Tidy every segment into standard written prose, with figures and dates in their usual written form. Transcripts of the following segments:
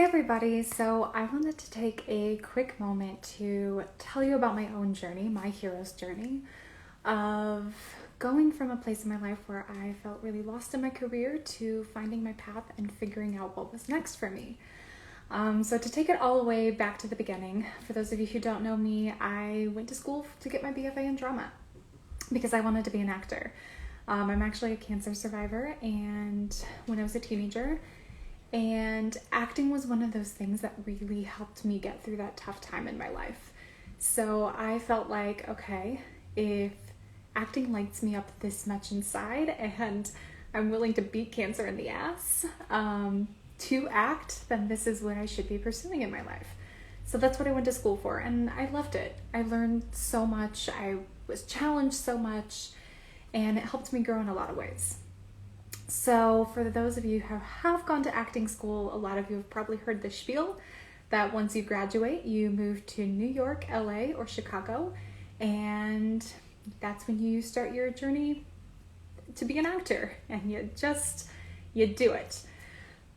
everybody. So I wanted to take a quick moment to tell you about my own journey, my hero's journey of going from a place in my life where I felt really lost in my career to finding my path and figuring out what was next for me. So to take it all the way back to the beginning, for those of you who don't know me, I went to school to get my BFA in drama because I wanted to be an actor. I'm actually a cancer survivor, and when I was a teenager, and acting was one of those things that really helped me get through that tough time in my life. So I felt like, okay, if acting lights me up this much inside and I'm willing to beat cancer in the ass to act, then this is what I should be pursuing in my life. So that's what I went to school for, and I loved it. I learned so much, I was challenged so much, and it helped me grow in a lot of ways. So for those of you who have gone to acting school, a lot of you have probably heard the spiel that once you graduate, you move to New York, LA, or Chicago, and that's when you start your journey to be an actor, and you do it.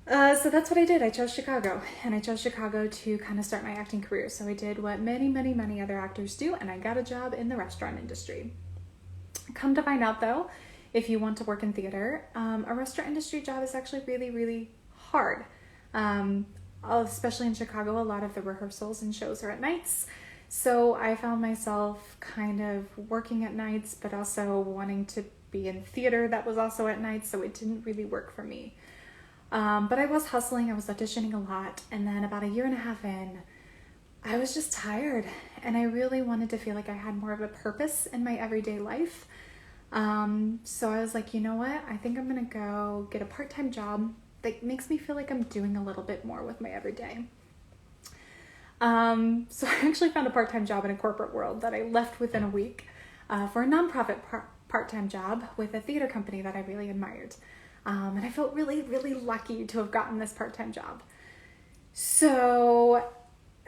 So that's what I did. I chose Chicago, and I chose Chicago to kind of start my acting career. So I did what many other actors do, and I got a job in the restaurant industry. Come to find out though, if you want to work in theater, a restaurant industry job is actually really hard. Especially in Chicago, a lot of the rehearsals and shows are at nights. So I found myself kind of working at nights, but also wanting to be in theater that was also at nights, so it didn't really work for me. But I was hustling, I was auditioning a lot, and then about 1.5 years in, I was just tired, and I really wanted to feel like I had more of a purpose in my everyday life. So I was like, you know what? I think I'm gonna go get a part-time job that makes me feel like I'm doing a little bit more with my everyday. So I actually found a part-time job in a corporate world that I left within a week for a nonprofit part-time job with a theater company that I really admired. And I felt really lucky to have gotten this part-time job. So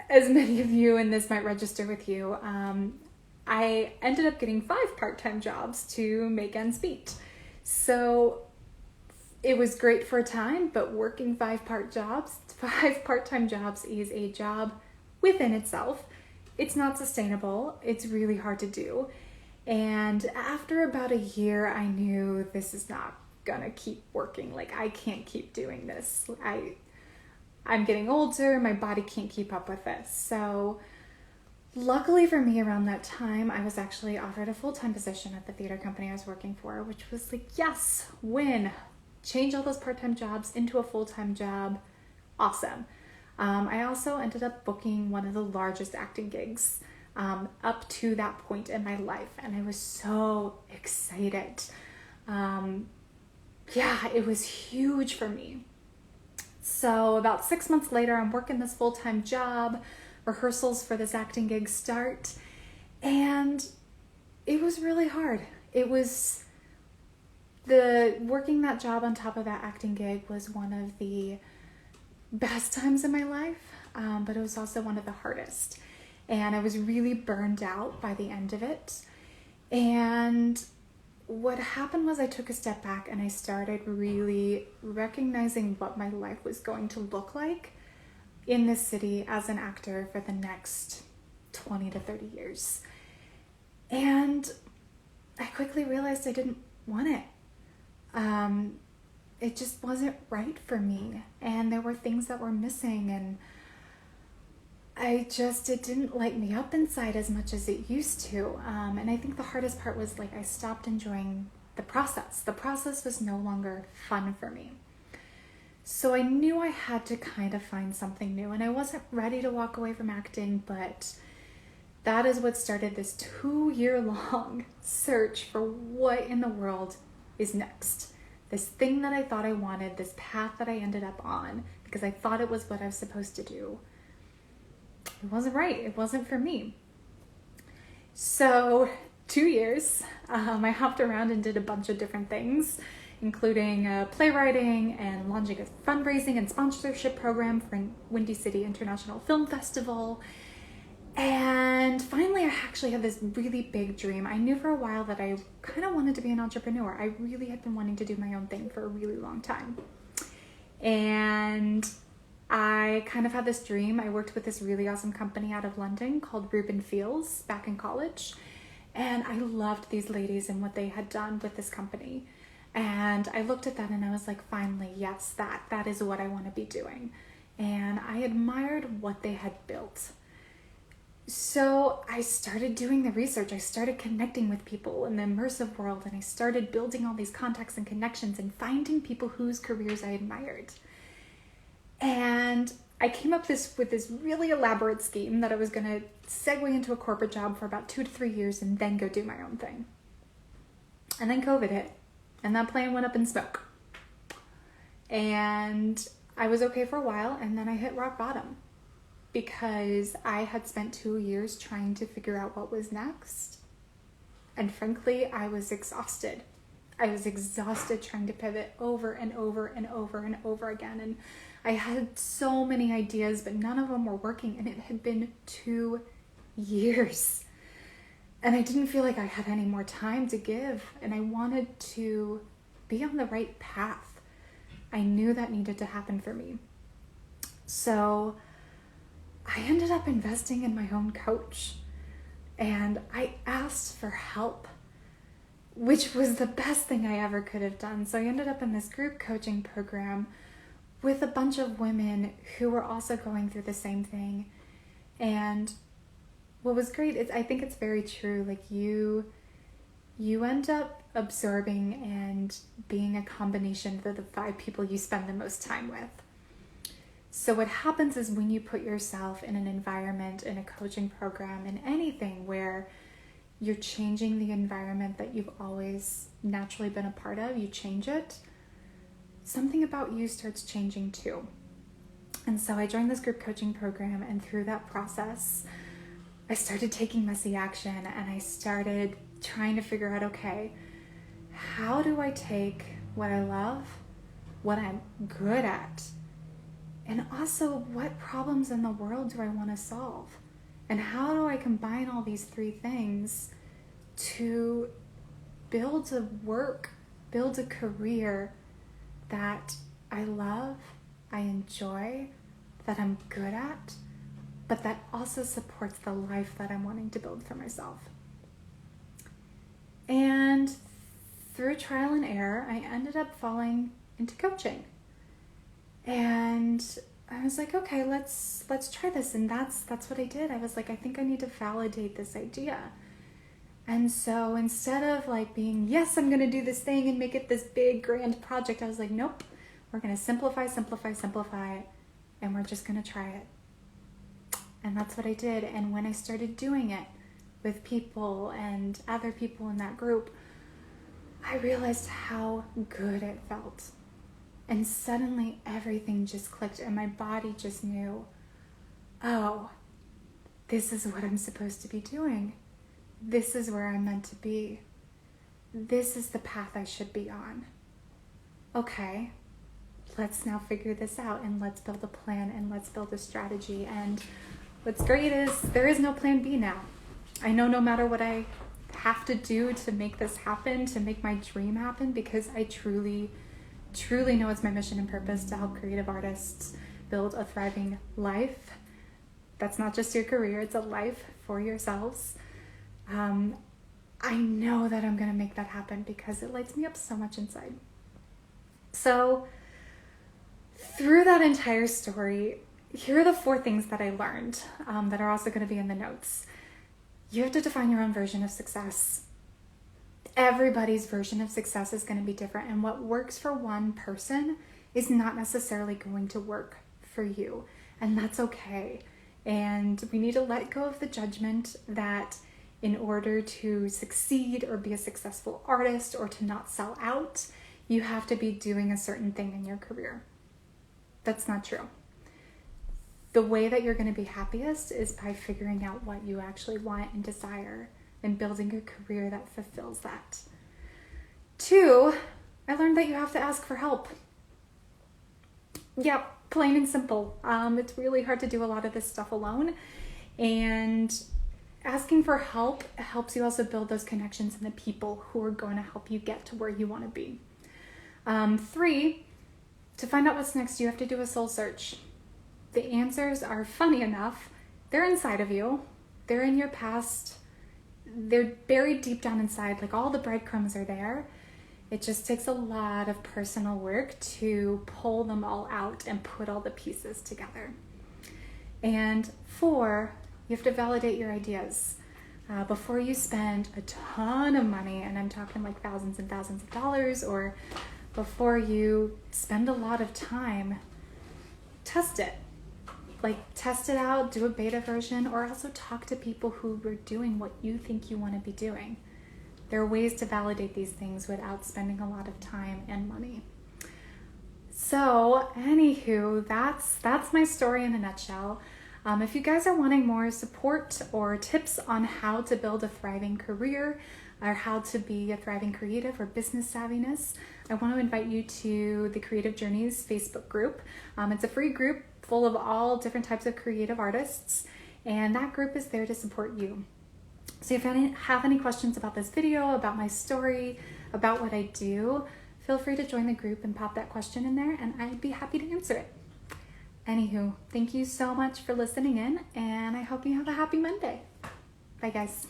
as many of you in this might register with you, I ended up getting 5 part-time jobs to make ends meet. So it was great for a time, but working 5 part-time jobs is a job within itself. It's not sustainable. It's really hard to do. And after about 1 year, I knew this is not gonna keep working. Like, I can't keep doing this. I'm getting older. My body can't keep up with this. So luckily for me, around that time, I was actually offered a full-time position at the theater company I was working for, which was like, yes, win. Change all those part-time jobs into a full-time job. Awesome. I also ended up booking one of the largest acting gigs up to that point in my life, and I was so excited. It was huge for me. So about 6 months later, I'm working this full-time job. Rehearsals for this acting gig start, and it was really hard. It was working that job on top of that acting gig was one of the best times in my life, but it was also one of the hardest, and I was really burned out by the end of it. And what happened was I took a step back and I started really recognizing what my life was going to look like in this city as an actor for the next 20 to 30 years. And I quickly realized I didn't want it. It just wasn't right for me. And there were things that were missing, and it didn't light me up inside as much as it used to. And I think the hardest part was I stopped enjoying the process. The process was no longer fun for me. So I knew I had to kind of find something new, and I wasn't ready to walk away from acting, but that is what started this 2-year-long search for what in the world is next. This thing that I thought I wanted, this path that I ended up on, because I thought it was what I was supposed to do. It wasn't right. It wasn't for me. So 2 years, I hopped around and did a bunch of different things, including playwriting and launching a fundraising and sponsorship program for Windy City International Film Festival. And finally, I actually had this really big dream. I knew for a while that I kind of wanted to be an entrepreneur. I really had been wanting to do my own thing for a really long time. And I I kind of had this dream. I worked with this really awesome company out of London called Reuben Fields back in college. And I loved these ladies and what they had done with this company. And I looked at that and I was like, finally, yes, that is what I want to be doing. And I admired what they had built. So I started doing the research. I started connecting with people in the immersive world, and I started building all these contacts and connections and finding people whose careers I admired. And I came up with this really elaborate scheme that I was going to segue into a corporate job for about 2 to 3 years and then go do my own thing. And then COVID hit, and that plan went up in smoke. And I was okay for a while, and then I hit rock bottom because I had spent 2 years trying to figure out what was next. And frankly, I was exhausted. I was exhausted trying to pivot over and over and over and over again. And I had so many ideas, but none of them were working. And it had been 2 years. And I didn't feel like I had any more time to give. And I wanted to be on the right path. I knew that needed to happen for me. So I ended up investing in my own coach. And I asked for help, which was the best thing I ever could have done. So I ended up in this group coaching program with a bunch of women who were also going through the same thing. And what was great is I think it's very true. Like you end up absorbing and being a combination of the 5 people you spend the most time with. So what happens is when you put yourself in an environment, in a coaching program, in anything where you're changing the environment that you've always naturally been a part of, you change it, something about you starts changing too. And so I joined this group coaching program, and through that process, I started taking messy action, and I started trying to figure out, okay, how do I take what I love, what I'm good at, and also what problems in the world do I want to solve? And how do I combine all these 3 things to build a career that I love, I enjoy, that I'm good at, but that also supports the life that I'm wanting to build for myself. And through trial and error, I ended up falling into coaching. And I was like, okay, let's try this. And that's what I did. I was like, I think I need to validate this idea. And so instead of like being, yes, I'm going to do this thing and make it this big grand project, I was like, nope, we're going to simplify, and we're just going to try it. And that's what I did. And when I started doing it with people and other people in that group, I realized how good it felt. And suddenly everything just clicked, and my body just knew, oh, this is what I'm supposed to be doing. This is where I'm meant to be. This is the path I should be on. Okay, let's now figure this out, and let's build a plan, and let's build a strategy. And what's great is there is no plan B now. I know no matter what I have to do to make this happen, to make my dream happen, because I truly know it's my mission and purpose to help creative artists build a thriving life. That's not just your career, it's a life for yourselves. I know that I'm going to make that happen because it lights me up so much inside. So through that entire story, here are the 4 things that I learned that are also going to be in the notes. You have to define your own version of success. Everybody's version of success is going to be different, and what works for one person is not necessarily going to work for you, and that's okay. And we need to let go of the judgment that in order to succeed or be a successful artist or to not sell out, you have to be doing a certain thing in your career. That's not true. The way that you're going to be happiest is by figuring out what you actually want and desire and building a career that fulfills that. 2, I learned that you have to ask for help. Yeah, plain and simple. It's really hard to do a lot of this stuff alone. And asking for help helps you also build those connections and the people who are going to help you get to where you want to be. 3, to find out what's next, you have to do a soul search. the answers are, funny enough, they're inside of you. They're in your past. They're buried deep down inside, like all the breadcrumbs are there. It just takes a lot of personal work to pull them all out and put all the pieces together. And 4, you have to validate your ideas. Before you spend a ton of money, and I'm talking like thousands and thousands of dollars, or before you spend a lot of time, test it. Like, test it out, do a beta version, or also talk to people who are doing what you think you want to be doing. There are ways to validate these things without spending a lot of time and money. So, anywho, that's my story in a nutshell. If you guys are wanting more support or tips on how to build a thriving career or how to be a thriving creative or business savviness, I want to invite you to the Creative Journeys Facebook group. It's a free group full of all different types of creative artists, and that group is there to support you. So if you have any questions about this video, about my story, about what I do, feel free to join the group and pop that question in there, and I'd be happy to answer it. Anywho, thank you so much for listening in, and I hope you have a happy Monday. Bye, guys.